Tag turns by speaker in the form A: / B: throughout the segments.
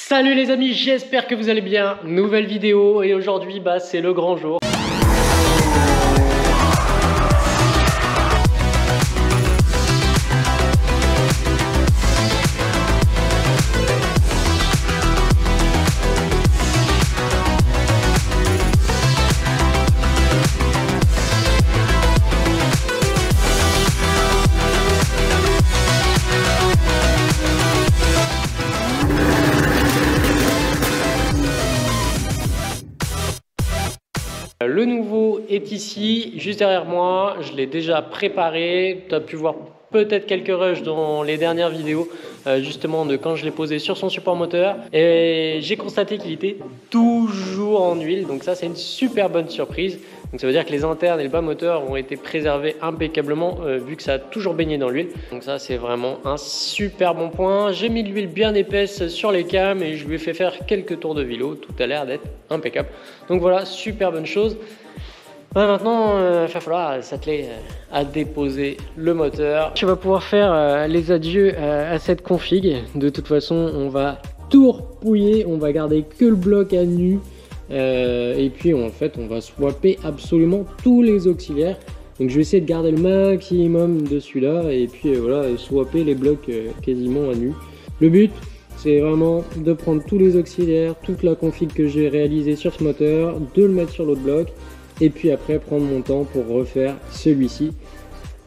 A: Salut les amis, j'espère que vous allez bien. Nouvelle vidéo et aujourd'hui c'est le grand jour. Le nouveau est ici, juste derrière moi, je l'ai déjà préparé, tu as pu voir peut-être quelques rushs dans les dernières vidéos, justement de quand je l'ai posé sur son support moteur, et j'ai constaté qu'il était toujours en huile, donc ça c'est une super bonne surprise. Donc ça veut dire que les internes et le bas moteur ont été préservés impeccablement vu que ça a toujours baigné dans l'huile. Donc ça c'est vraiment un super bon point. J'ai mis de l'huile bien épaisse sur les cams et je lui ai fait faire quelques tours de vélo. Tout a l'air d'être impeccable. Donc voilà, super bonne chose. Maintenant, il va falloir s'atteler à déposer le moteur. Je vais pouvoir faire les adieux à cette config. De toute façon, on va tout repouiller. On va garder que le bloc à nu. Et puis en fait on va swapper absolument tous les auxiliaires, donc je vais essayer de garder le maximum de celui-là et puis voilà, swapper les blocs quasiment à nu. Le but c'est vraiment de prendre tous les auxiliaires, toute la config que j'ai réalisée sur ce moteur, de le mettre sur l'autre bloc et puis après prendre mon temps pour refaire celui-ci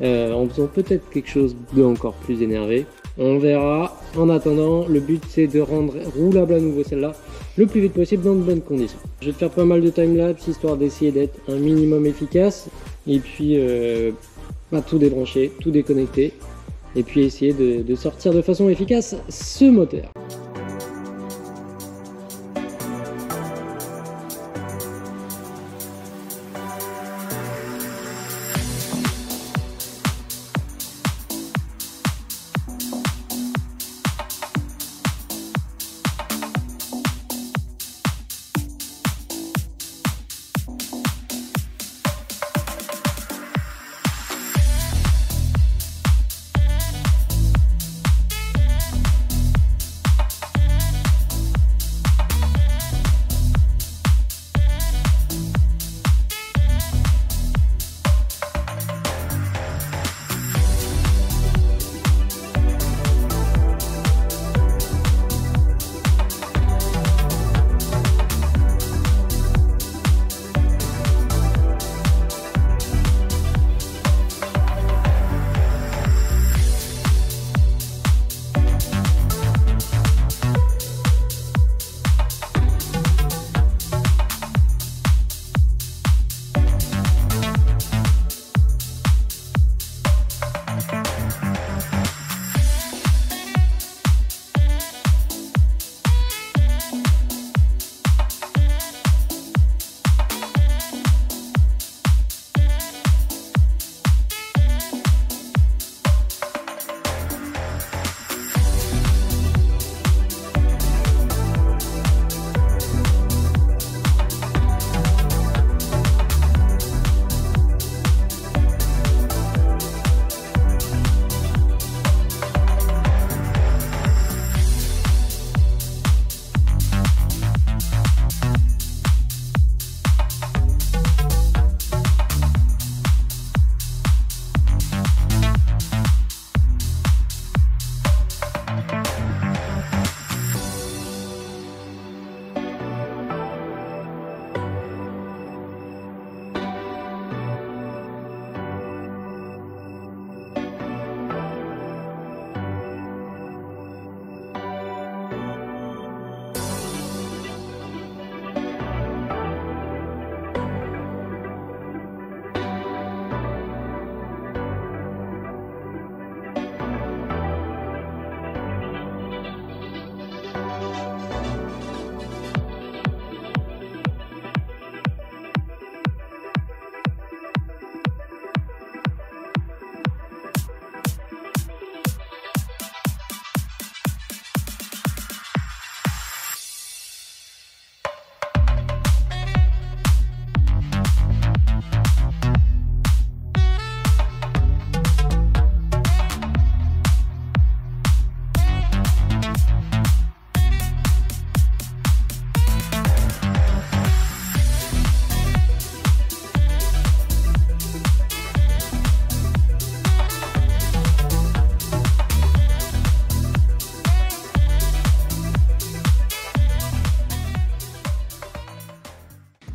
A: en faisant peut-être quelque chose d'encore plus énervé. On verra. En attendant, le but c'est de rendre roulable à nouveau celle-là le plus vite possible dans de bonnes conditions. Je vais te faire pas mal de timelapse histoire d'essayer d'être un minimum efficace et puis tout débrancher, tout déconnecter et puis essayer de sortir de façon efficace ce moteur.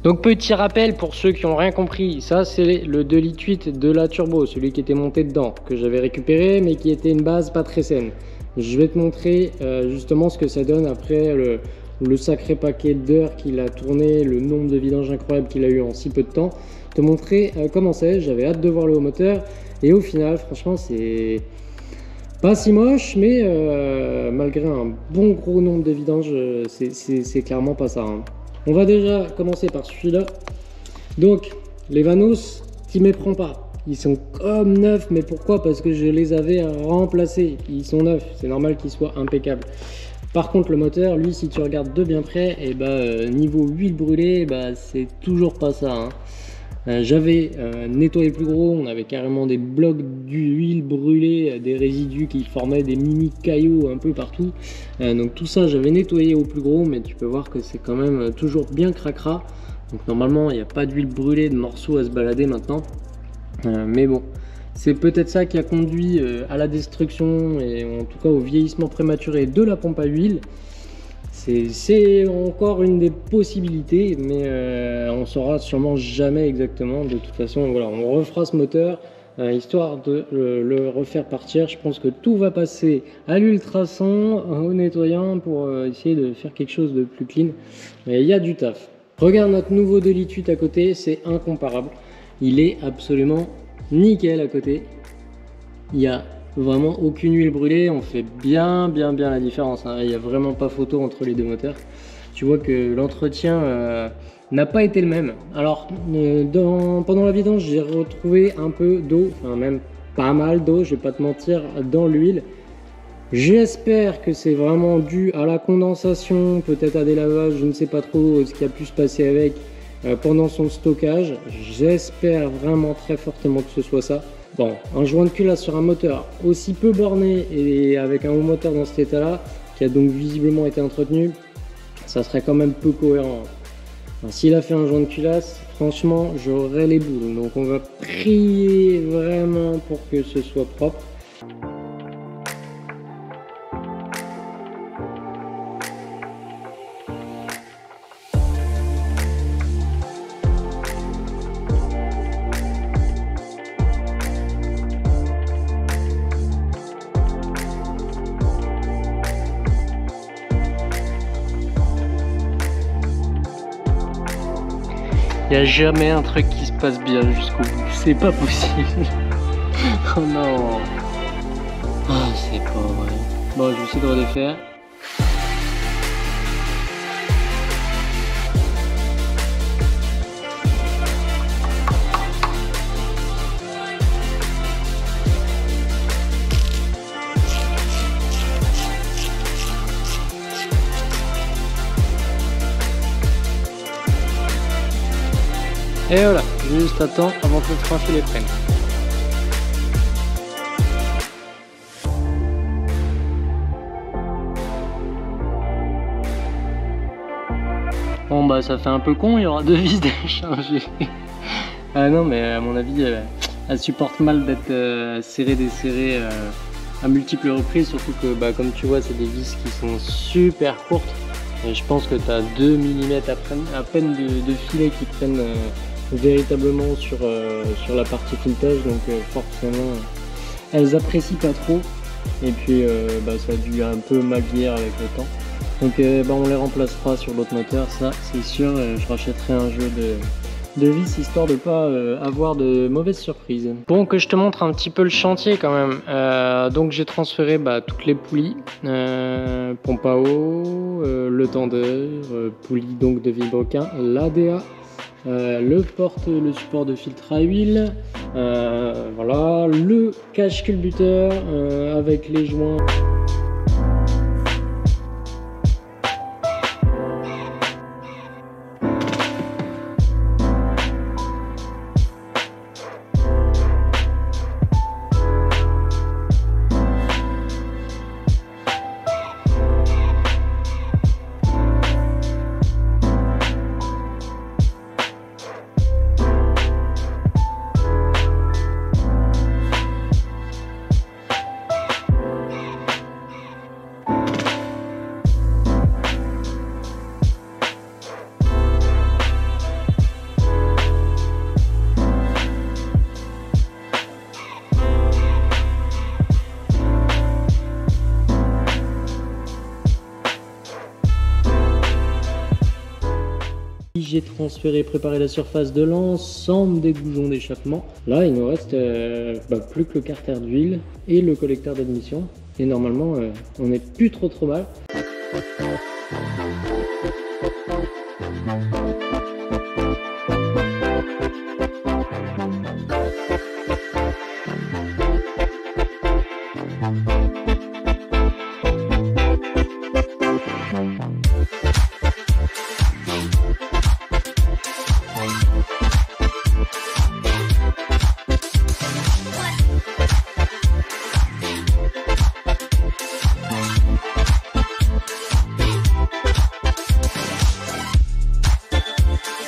A: Donc petit rappel pour ceux qui n'ont rien compris, ça c'est le 2,8 litres de la turbo, celui qui était monté dedans, que j'avais récupéré mais qui était une base pas très saine. Je vais te montrer justement ce que ça donne après le sacré paquet d'heures qu'il a tourné, le nombre de vidanges incroyables qu'il a eu en si peu de temps. Te montrer comment c'est, j'avais hâte de voir le haut moteur et au final franchement c'est pas si moche, mais malgré un bon gros nombre de vidanges, c'est clairement pas ça, hein. On va déjà commencer par celui-là. Donc, les Vanos, t'y méprends pas. Ils sont comme neufs, mais pourquoi? Parce que je les avais remplacés. Ils sont neufs, c'est normal qu'ils soient impeccables. Par contre, le moteur, lui, si tu regardes de bien près, et niveau huile brûlée, c'est toujours pas ça, hein. J'avais nettoyé plus gros, on avait carrément des blocs d'huile brûlée, des résidus qui formaient des mini cailloux un peu partout. Donc tout ça j'avais nettoyé au plus gros, mais tu peux voir que c'est quand même toujours bien cracra. Donc normalement il n'y a pas d'huile brûlée, de morceaux à se balader maintenant. Mais bon, c'est peut-être ça qui a conduit à la destruction et en tout cas au vieillissement prématuré de la pompe à huile. C'est encore une des possibilités, mais on saura sûrement jamais exactement. De toute façon, voilà, on refera ce moteur histoire de le refaire partir. Je pense que tout va passer à l'ultrason, au nettoyant pour essayer de faire quelque chose de plus clean. Mais il y a du taf. Regarde notre nouveau 2,8 litres à côté, c'est incomparable. Il est absolument nickel à côté. Il y a vraiment aucune huile brûlée, on fait bien la différence, hein. Il n'y a vraiment pas photo entre les deux moteurs. Tu vois que l'entretien n'a pas été le même. Alors pendant la vidange j'ai retrouvé un peu d'eau, enfin même pas mal d'eau, je vais pas te mentir, dans l'huile. J'espère que c'est vraiment dû à la condensation, peut-être à des lavages, je ne sais pas trop ce qui a pu se passer avec pendant son stockage. J'espère vraiment très fortement que ce soit ça. Bon, un joint de culasse sur un moteur aussi peu borné et avec un haut moteur dans cet état-là, qui a donc visiblement été entretenu, ça serait quand même peu cohérent. S'il a fait un joint de culasse, franchement, j'aurais les boules. Donc on va prier vraiment pour que ce soit propre. Il n'y a jamais un truc qui se passe bien jusqu'au bout. C'est pas possible. Oh non. Oh, c'est pas vrai. Bon, je vais essayer de redéfaire. Et voilà, juste attends avant que le tranché les prenne. Bon bah ça fait un peu con, il y aura deux vis d'échanger. Ah non mais à mon avis elle supporte mal d'être serrée, desserrée à multiples reprises, surtout que comme tu vois c'est des vis qui sont super courtes. Et je pense que tu as 2 mm à peine de filets qui prennent véritablement sur la partie filetage, donc forcément elles apprécient pas trop et puis ça a dû un peu mal vieillir avec le temps, donc on les remplacera sur l'autre moteur, ça c'est sûr. Je rachèterai un jeu de vis histoire de pas avoir de mauvaises surprises. Bon, que je te montre un petit peu le chantier quand même. Donc j'ai transféré toutes les poulies, pompe à eau, le tendeur, poulie donc de vilebrequin, l'ADA, le support de filtre à huile, voilà, le cache culbuteur avec les joints. J'ai transféré, préparé la surface de l'ensemble des goujons d'échappement. Là, il nous reste plus que le carter d'huile et le collecteur d'admission. Et normalement, on n'est plus trop mal.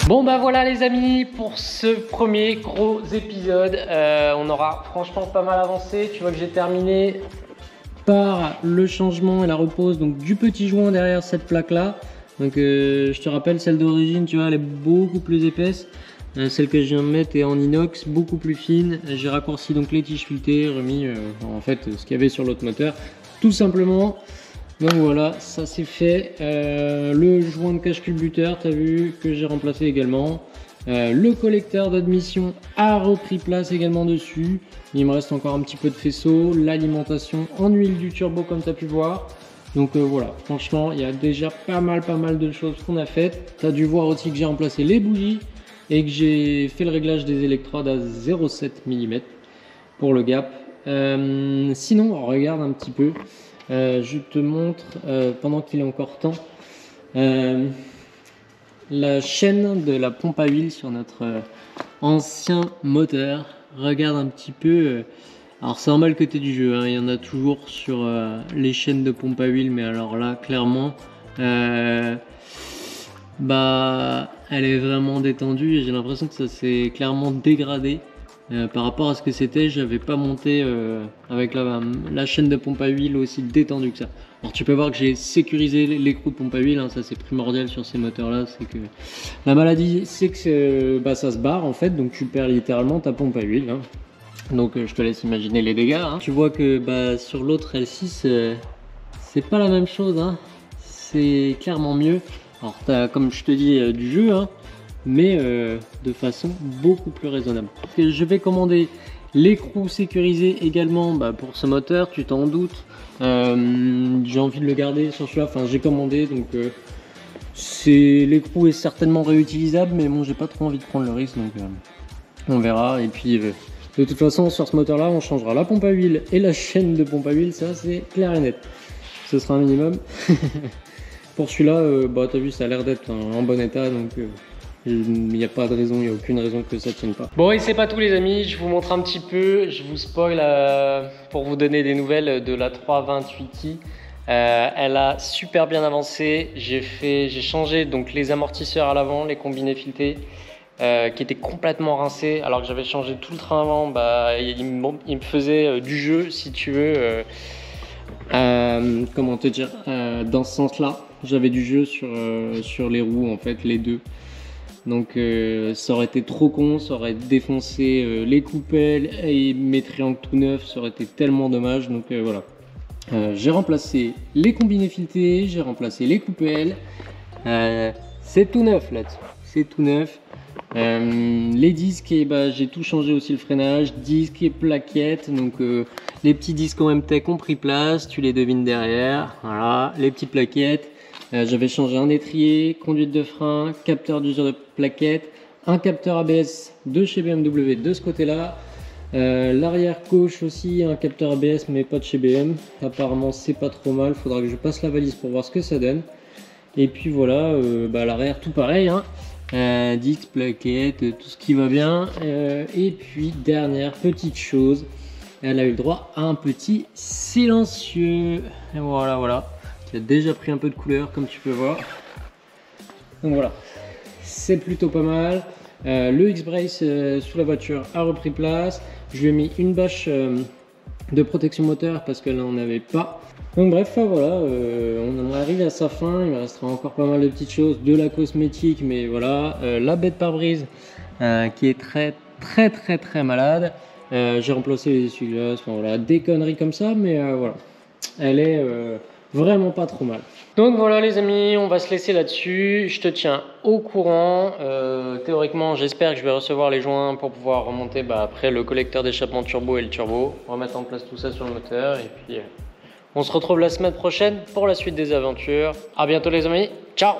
A: Bon bah voilà les amis pour ce premier gros épisode, on aura franchement pas mal avancé. Tu vois que j'ai terminé par le changement et la repose donc du petit joint derrière cette plaque là. Donc je te rappelle, celle d'origine, tu vois, elle est beaucoup plus épaisse. Celle que je viens de mettre est en inox, beaucoup plus fine. J'ai raccourci donc les tiges filetées, remis en fait ce qu'il y avait sur l'autre moteur, tout simplement. Donc voilà, ça c'est fait. Le joint de cache culbuteur, tu as vu que j'ai remplacé également. Le collecteur d'admission a repris place également dessus. Il me reste encore un petit peu de faisceau. L'alimentation en huile du turbo comme tu as pu voir. Donc voilà, franchement, il y a déjà pas mal de choses qu'on a faites. Tu as dû voir aussi que j'ai remplacé les bougies et que j'ai fait le réglage des électrodes à 0,7 mm pour le gap. Sinon, regarde un petit peu. Je te montre, pendant qu'il est encore temps, la chaîne de la pompe à huile sur notre ancien moteur. Regarde un petit peu. Alors c'est normal que tu aies du jeu, hein, il y en a toujours sur les chaînes de pompe à huile, mais alors là, clairement, elle est vraiment détendue et j'ai l'impression que ça s'est clairement dégradé. Par rapport à ce que c'était, j'avais pas monté avec la chaîne de pompe à huile aussi détendue que ça. Alors tu peux voir que j'ai sécurisé l'écrou de pompe à huile, hein, ça c'est primordial sur ces moteurs là, c'est que la maladie c'est que ça se barre en fait, donc tu perds littéralement ta pompe à huile. Hein. Donc je te laisse imaginer les dégâts. Hein. Tu vois que sur l'autre L6 c'est pas la même chose, hein. C'est clairement mieux. Alors t'as, comme je te dis, du jeu, hein, mais de façon beaucoup plus raisonnable. Je vais commander l'écrou sécurisé également pour ce moteur, tu t'en doutes. J'ai envie de le garder sur celui-là, enfin j'ai commandé, donc l'écrou est certainement réutilisable, mais bon j'ai pas trop envie de prendre le risque, donc on verra. Et puis de toute façon sur ce moteur là on changera la pompe à huile et la chaîne de pompe à huile, ça c'est clair et net, ce sera un minimum. Pour celui-là, t'as vu, ça a l'air d'être en bon état, donc il n'y a pas de raison, il n'y a aucune raison que ça ne tienne pas. Bon, et c'est pas tout les amis, je vous montre un petit peu, je vous spoil pour vous donner des nouvelles de la 328i. Elle a super bien avancé, j'ai changé donc les amortisseurs à l'avant, les combinés filetés qui étaient complètement rincés, alors que j'avais changé tout le train avant. Il me faisait du jeu si tu veux. Comment te dire, dans ce sens là j'avais du jeu sur les roues en fait, les deux, donc ça aurait été trop con, ça aurait défoncé les coupelles et mes triangles tout neufs, ça aurait été tellement dommage. Donc voilà, j'ai remplacé les combinés filetés, j'ai remplacé les coupelles, c'est tout neuf là-dessus, c'est tout neuf. Les disques, j'ai tout changé aussi, le freinage, disques et plaquettes. Donc les petits disques en MTech ont pris place, tu les devines derrière. Voilà, les petites plaquettes. J'avais changé un étrier, conduite de frein, capteur d'usure de plaquettes, un capteur ABS de chez BMW de ce côté-là. L'arrière gauche aussi, un capteur ABS mais pas de chez BM. Apparemment c'est pas trop mal, faudra que je passe la valise pour voir ce que ça donne. Et puis voilà, l'arrière tout pareil, hein. Disques, plaquettes, tout ce qui va bien. Et puis dernière petite chose, elle a eu le droit à un petit silencieux. Et voilà, qui a déjà pris un peu de couleur comme tu peux voir. Donc voilà, c'est plutôt pas mal. Le X-Brace sous la voiture a repris place. Je lui ai mis une bâche de protection moteur parce qu'elle n'en avait pas. Donc bref, voilà, on en arrive à sa fin. Il me restera encore pas mal de petites choses, de la cosmétique, mais voilà. La baie de pare-brise qui est très malade. J'ai remplacé les essuie-glaces, enfin voilà, des conneries comme ça, mais voilà, elle est vraiment pas trop mal. Donc voilà les amis, on va se laisser là-dessus. Je te tiens au courant. Théoriquement, j'espère que je vais recevoir les joints pour pouvoir remonter après le collecteur d'échappement turbo et le turbo. Remettre en place tout ça sur le moteur. Et puis on se retrouve la semaine prochaine pour la suite des aventures. À bientôt les amis. Ciao!